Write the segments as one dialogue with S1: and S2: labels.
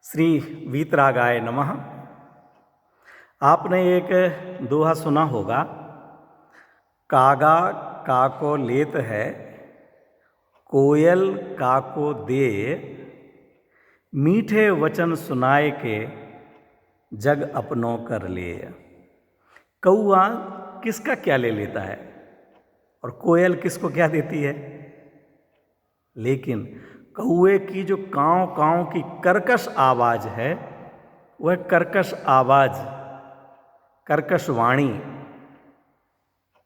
S1: श्री वीतरागाय नमः। आपने एक दोहा सुना होगा, कागा काको लेत है, कोयल काको दे, मीठे वचन सुनाए के जग अपनों कर ले। कौआ किसका क्या ले लेता है और कोयल किसको क्या देती है, लेकिन कौए की जो काँव काँव की कर्कश आवाज़ है, वह कर्कश आवाज़, कर्कश वाणी,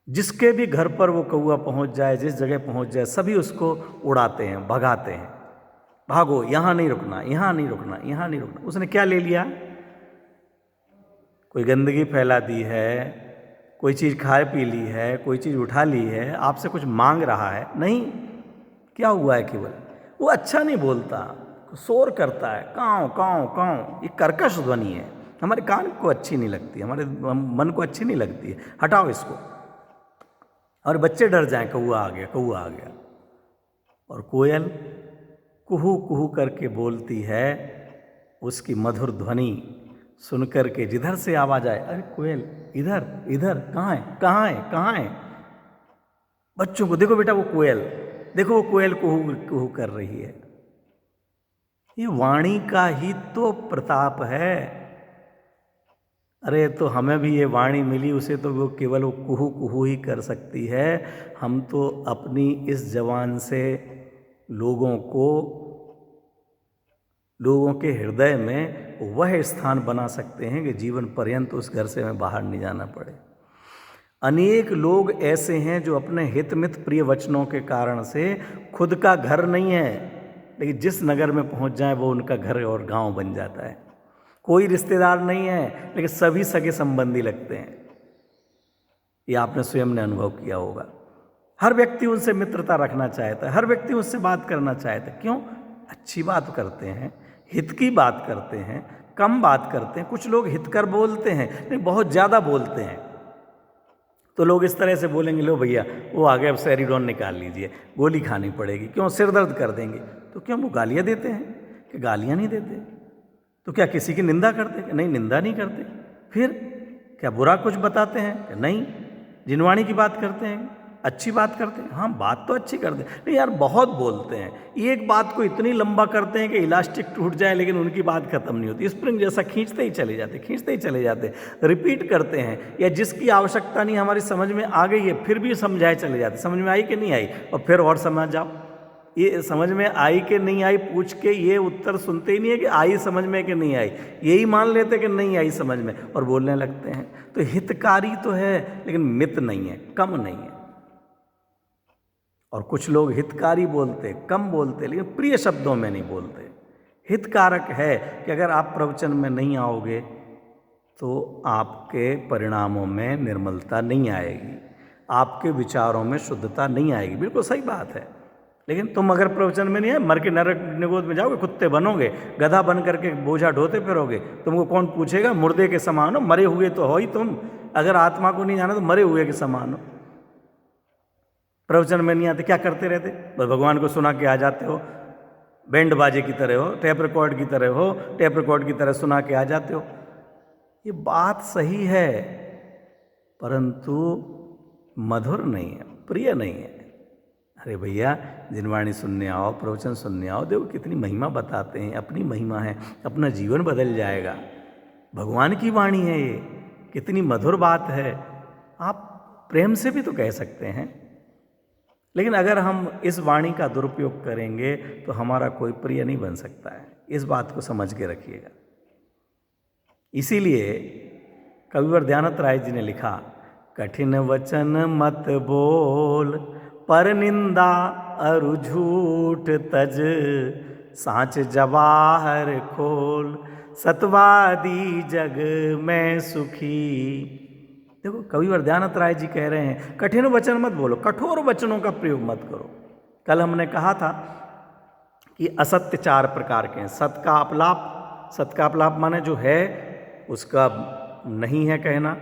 S1: जिसके भी घर पर वो कौआ पहुंच जाए, जिस जगह पहुंच जाए, सभी उसको उड़ाते हैं, भगाते हैं। भागो, यहाँ नहीं रुकना, यहाँ नहीं रुकना, यहाँ नहीं रुकना। उसने क्या ले लिया? कोई गंदगी फैला दी है, कोई चीज़ खा पी ली है, कोई चीज़ उठा ली है, आपसे कुछ मांग रहा है? नहीं। क्या हुआ है? केवल वो अच्छा नहीं बोलता, शोर करता है, काँव काँव काँव। ये कर्कश ध्वनि है, हमारे कान को अच्छी नहीं लगती, हमारे मन को अच्छी नहीं लगती है, हटाओ इसको। और बच्चे डर जाएं, कौआ आ गया, कौआ आ गया। और कोयल कुहू कुहू करके बोलती है, उसकी मधुर ध्वनि सुनकर के जिधर से आवाज आए, अरे कोयल इधर इधर, कहाँ है कहाँ है कहाँ है? बच्चों को देखो बेटा, वो कोयल देखो, वो कोयल कुहू कुहू कर रही है। ये वाणी का ही तो प्रताप है। अरे तो हमें भी ये वाणी मिली, उसे तो वो केवल वो कुहू कुहू ही कर सकती है। हम तो अपनी इस जवान से लोगों के हृदय में वह स्थान बना सकते हैं कि जीवन पर्यंत उस घर से हमें बाहर नहीं जाना पड़े। अनेक लोग ऐसे हैं जो अपने हितमित प्रिय वचनों के कारण से खुद का घर नहीं है, लेकिन जिस नगर में पहुंच जाए वो उनका घर और गांव बन जाता है। कोई रिश्तेदार नहीं है, लेकिन सभी सगे संबंधी लगते हैं। ये आपने स्वयं ने अनुभव किया होगा। हर व्यक्ति उनसे मित्रता रखना चाहता है, हर व्यक्ति उससे बात करना चाहता है। क्यों? अच्छी बात करते हैं, हित की बात करते हैं, कम बात करते हैं। कुछ लोग हितकर बोलते हैं, लेकिन बहुत ज़्यादा बोलते हैं। तो लोग इस तरह से बोलेंगे, लो भैया वो आ गए, अब सेरिडॉन निकाल लीजिए, गोली खानी पड़ेगी। क्यों? सिर दर्द कर देंगे। तो क्यों वो गालियाँ देते हैं कि गालियाँ नहीं देते? तो क्या किसी की निंदा करते? नहीं, निंदा नहीं करते। फिर क्या बुरा कुछ बताते हैं? नहीं। जिनवाणी की बात करते हैं, अच्छी बात करते हैं। हाँ, बात तो अच्छी करते हैं, नहीं यार बहुत बोलते हैं। एक बात को इतनी लंबा करते हैं कि इलास्टिक टूट जाए, लेकिन उनकी बात खत्म नहीं होती। स्प्रिंग जैसा खींचते ही चले जाते, खींचते ही चले जाते, रिपीट करते हैं। या जिसकी आवश्यकता नहीं हमारी समझ में आ गई है, फिर भी समझाए चले जाते। समझ में आई कि नहीं आई, और फिर और समझ जाओ। ये समझ में आई कि नहीं आई पूछ के ये उत्तर सुनते ही नहीं है कि आई समझ में कि नहीं आई, यही मान लेते कि नहीं आई समझ में, और बोलने लगते हैं। तो हितकारी तो है, लेकिन मित नहीं है, कम नहीं है। और कुछ लोग हितकारी बोलते, कम बोलते, लेकिन प्रिय शब्दों में नहीं बोलते। हितकारक है कि अगर आप प्रवचन में नहीं आओगे तो आपके परिणामों में निर्मलता नहीं आएगी, आपके विचारों में शुद्धता नहीं आएगी। बिल्कुल सही बात है। लेकिन तुम अगर प्रवचन में नहीं आए, मर के नरक निगोद में जाओगे, कुत्ते बनोगे, गधा बन करके बोझा ढोते फिरोगे, तुमको कौन पूछेगा? मुर्दे के समान हो, मरे हुए तो हो ही तुम। अगर आत्मा को नहीं जाना तो मरे हुए के समान हो। प्रवचन में नहीं आते, क्या करते रहते? बस भगवान को सुना के आ जाते हो, बैंड बाजे की तरह हो, टेप रिकॉर्ड की तरह हो, टेप रिकॉर्ड की तरह सुना के आ जाते हो। ये बात सही है, परंतु मधुर नहीं है, प्रिय नहीं है। अरे भैया, जिनवाणी सुनने आओ, प्रवचन सुनने आओ, देखो कितनी महिमा बताते हैं, अपनी महिमा है, अपना जीवन बदल जाएगा। भगवान की वाणी है ये, कितनी मधुर बात है। आप प्रेम से भी तो कह सकते हैं। लेकिन अगर हम इस वाणी का दुरुपयोग करेंगे तो हमारा कोई प्रिय नहीं बन सकता है। इस बात को समझ के रखिएगा। इसीलिए कविवर दयानंद राय जी ने लिखा, कठिन वचन मत बोल, पर निंदा अरु झूठ तज, साँच जवाहर खोल, सतवादी जग में सुखी। देखो, कविवर दयानंद राय जी कह रहे हैं, कठिन वचन मत बोलो, कठोर वचनों का प्रयोग मत करो। कल हमने कहा था कि असत्य 4 प्रकार के हैं। सत का अपलाप, सत का अपलाप माने जो है उसका नहीं है कहना।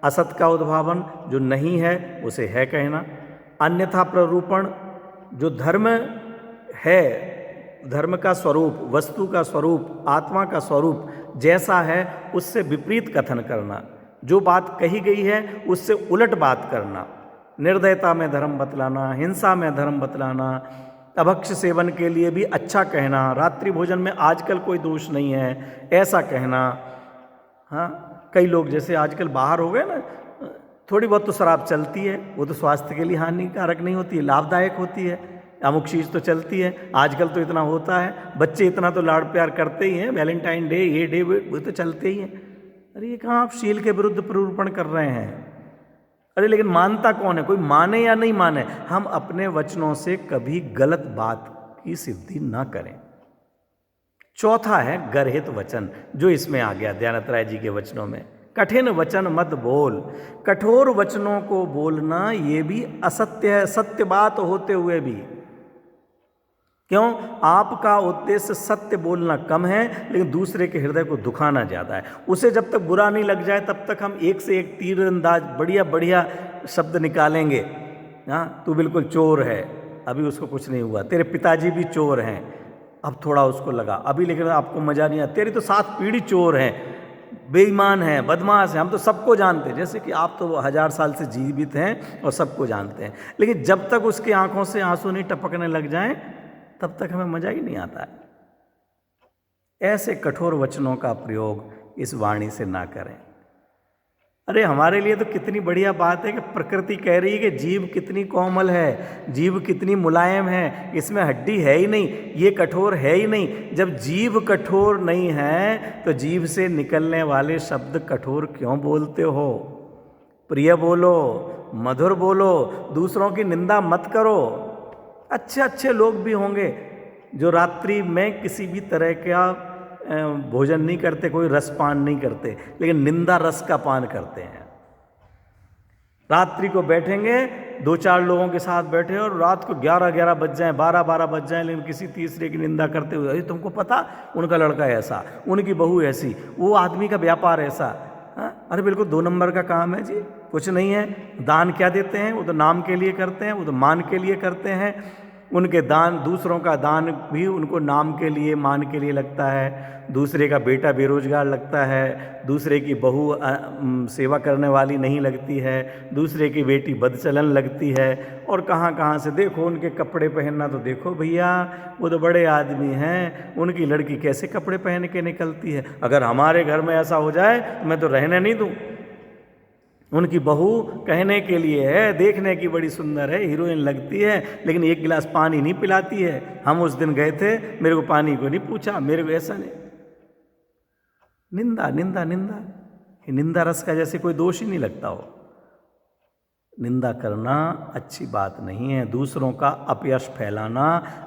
S1: असत का उद्भावन, जो नहीं है उसे है कहना। अन्यथा प्ररूपण, जो धर्म है धर्म का स्वरूप, वस्तु का स्वरूप, आत्मा का स्वरूप जैसा है उससे विपरीत कथन करना, जो बात कही गई है उससे उलट बात करना, निर्दयता में धर्म बतलाना, हिंसा में धर्म बतलाना, अभक्ष्य सेवन के लिए भी अच्छा कहना, रात्रि भोजन में आजकल कोई दोष नहीं है ऐसा कहना। हाँ, कई लोग जैसे आजकल बाहर हो गए ना, थोड़ी बहुत तो शराब चलती है, वो तो स्वास्थ्य के लिए हानिकारक नहीं होती है, लाभदायक होती है, अमुक चीज़ तो चलती है। आजकल तो इतना होता है, बच्चे इतना तो लाड़ प्यार करते ही हैं, वैलेंटाइन डे, ये डे, वो तो चलते ही हैं। अरे ये कहाँ आप शील के विरुद्ध प्ररूपण कर रहे हैं? अरे लेकिन मानता कौन है? कोई माने या नहीं माने, हम अपने वचनों से कभी गलत बात की सिद्धि ना करें। चौथा है गर्हित वचन, जो इसमें आ गया दयानंद राय जी के वचनों में। कठिन वचन मत बोल। कठोर वचनों को बोलना ये भी असत्य है, सत्य बात होते हुए भी। क्यों? आपका उद्देश्य सत्य बोलना कम है, लेकिन दूसरे के हृदय को दुखाना ज़्यादा है। उसे जब तक बुरा नहीं लग जाए तब तक हम एक से एक तीरंदाज बढ़िया बढ़िया शब्द निकालेंगे। हाँ, तू बिल्कुल चोर है, अभी उसको कुछ नहीं हुआ, तेरे पिताजी भी चोर हैं, अब थोड़ा उसको लगा, अभी लेकिन आपको मजा नहीं आया, तेरी तो 7 पीढ़ी चोर हैं, बेईमान है, बदमाश है, हम तो सबको जानते हैं। जैसे कि आप तो 1000 साल से जीवित हैं और सबको जानते हैं, लेकिन जब तक उसकी आंखों से आंसू नहीं टपकने लग जाएं तब तक हमें मजा ही नहीं आता है। ऐसे कठोर वचनों का प्रयोग इस वाणी से ना करें। अरे हमारे लिए तो कितनी बढ़िया बात है कि प्रकृति कह रही है कि जीव कितनी कोमल है, जीव कितनी मुलायम है, इसमें हड्डी है ही नहीं, ये कठोर है ही नहीं। जब जीव कठोर नहीं है तो जीव से निकलने वाले शब्द कठोर क्यों बोलते हो? प्रिय बोलो, मधुर बोलो, दूसरों की निंदा मत करो। अच्छे अच्छे लोग भी होंगे जो रात्रि में किसी भी तरह का भोजन नहीं करते, कोई रसपान नहीं करते, लेकिन निंदा रस का पान करते हैं। रात्रि को बैठेंगे, 2-4 लोगों के साथ बैठे और रात को 11-11 बज जाएं, 12-12 बज जाएं, लेकिन किसी तीसरे की निंदा करते हुए, अरे तुमको पता उनका लड़का ऐसा, उनकी बहू ऐसी, वो आदमी का व्यापार ऐसा। अरे बिल्कुल 2 नंबर का काम है जी, कुछ नहीं है। दान क्या देते हैं? वो तो नाम के लिए करते हैं, वो तो मान के लिए करते हैं। उनके दान, दूसरों का दान भी उनको नाम के लिए, मान के लिए लगता है। दूसरे का बेटा बेरोजगार लगता है, दूसरे की बहू सेवा करने वाली नहीं लगती है, दूसरे की बेटी बदचलन लगती है। और कहाँ कहाँ से देखो उनके कपड़े पहनना, तो देखो भैया वो तो बड़े आदमी हैं, उनकी लड़की कैसे कपड़े पहन के निकलती है। अगर हमारे घर में ऐसा हो जाए तो मैं तो रहने नहीं दूँ। उनकी बहू कहने के लिए है, देखने की बड़ी सुंदर है, हीरोइन लगती है, लेकिन 1 गिलास पानी नहीं पिलाती है। हम उस दिन गए थे, मेरे को पानी को नहीं पूछा, मेरे को ऐसा नहीं। निंदा निंदा निंदा, निंदा रस का जैसे कोई दोष ही नहीं लगता हो। निंदा करना अच्छी बात नहीं है। दूसरों का अपयश फैलाना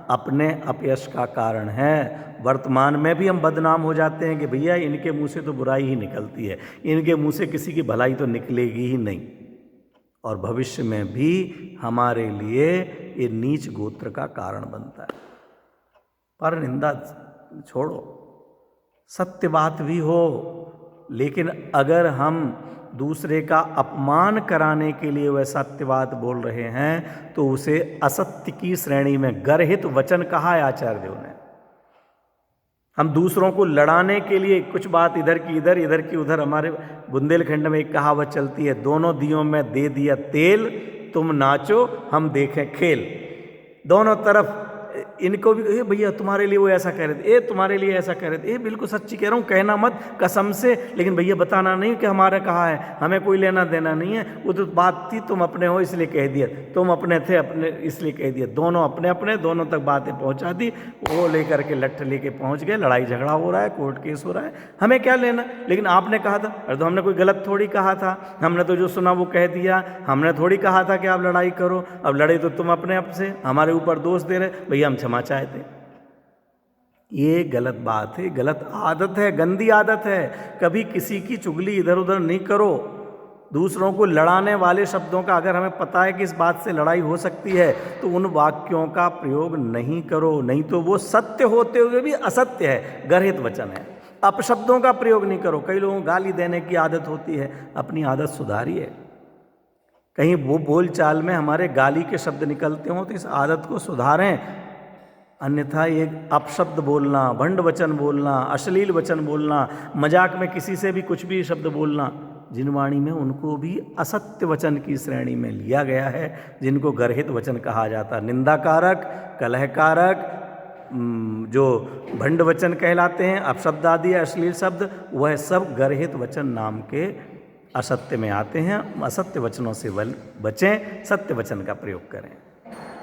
S1: अपने अपयश का कारण है। वर्तमान में भी हम बदनाम हो जाते हैं कि भैया इनके मुंह से तो बुराई ही निकलती है, इनके मुंह से किसी की भलाई तो निकलेगी ही नहीं। और भविष्य में भी हमारे लिए ये नीच गोत्र का कारण बनता है। पर निंदा छोड़ो, सत्य बात भी हो, लेकिन अगर हम दूसरे का अपमान कराने के लिए वह सत्यवाद बोल रहे हैं तो उसे असत्य की श्रेणी में गर्हित वचन कहा है आचार्य देव ने। हम दूसरों को लड़ाने के लिए कुछ बात इधर की इधर, इधर की उधर। हमारे बुंदेलखंड में एक कहावत चलती है, दोनों दियों में दे दिया तेल, तुम नाचो हम देखें खेल। दोनों तरफ इनको भी, ए भैया तुम्हारे लिए वो ऐसा कह रहे थे, ए तुम्हारे लिए ऐसा कह रहे थे, ए बिल्कुल सच्ची कह रहा हूँ, कहना मत कसम से, लेकिन भैया बताना नहीं कि हमारा कहा है, हमें कोई लेना देना नहीं है। वो तो बात थी तुम अपने हो इसलिए कह दिया, तुम अपने थे अपने इसलिए कह दिया। दोनों अपने अपने, दोनों तक बातें पहुंचा दी, वो लेकर के लट्ठ लेके पहुंच गए, लड़ाई झगड़ा हो रहा है, कोर्ट केस हो रहा है, हमें क्या लेना। लेकिन आपने कहा था, अरे तो हमने कोई गलत थोड़ी कहा था, हमने तो जो सुना वो कह दिया, हमने थोड़ी कहा था कि आप लड़ाई करो। अब लड़ाई तो तुम अपने आप से, हमारे ऊपर दोष दे रहे, भैया हम क्षमा चाहते। ये गलत बात है, गलत आदत है, गंदी आदत है। कभी किसी की चुगली इधर उधर नहीं करो। दूसरों को लड़ाने वाले शब्दों का अगर हमें पता है कि इस बात से लड़ाई हो सकती है तो उन वाक्यों का प्रयोग नहीं करो, नहीं तो वो सत्य होते हुए भी असत्य है, गर्हित वचन है। अपशब्दों का प्रयोग नहीं करो। कई लोगों को गाली देने की आदत होती है, अपनी आदत सुधारिए। कहीं वो बोल चाल में हमारे गाली के शब्द निकलते हों तो इस आदत को सुधारें। अन्यथा ये अपशब्द बोलना, भंड वचन बोलना, अश्लील वचन बोलना, मजाक में किसी से भी कुछ भी शब्द बोलना, जिन वाणी में उनको भी असत्य वचन की श्रेणी में लिया गया है, जिनको गर्हित वचन कहा जाता है। निंदाकारक, कलहकारक, जो भंड वचन कहलाते हैं, अपशब्द आदि अश्लील शब्द, वह सब गर्हित वचन नाम के असत्य में आते हैं। असत्य वचनों से बचें, सत्य वचन का प्रयोग करें।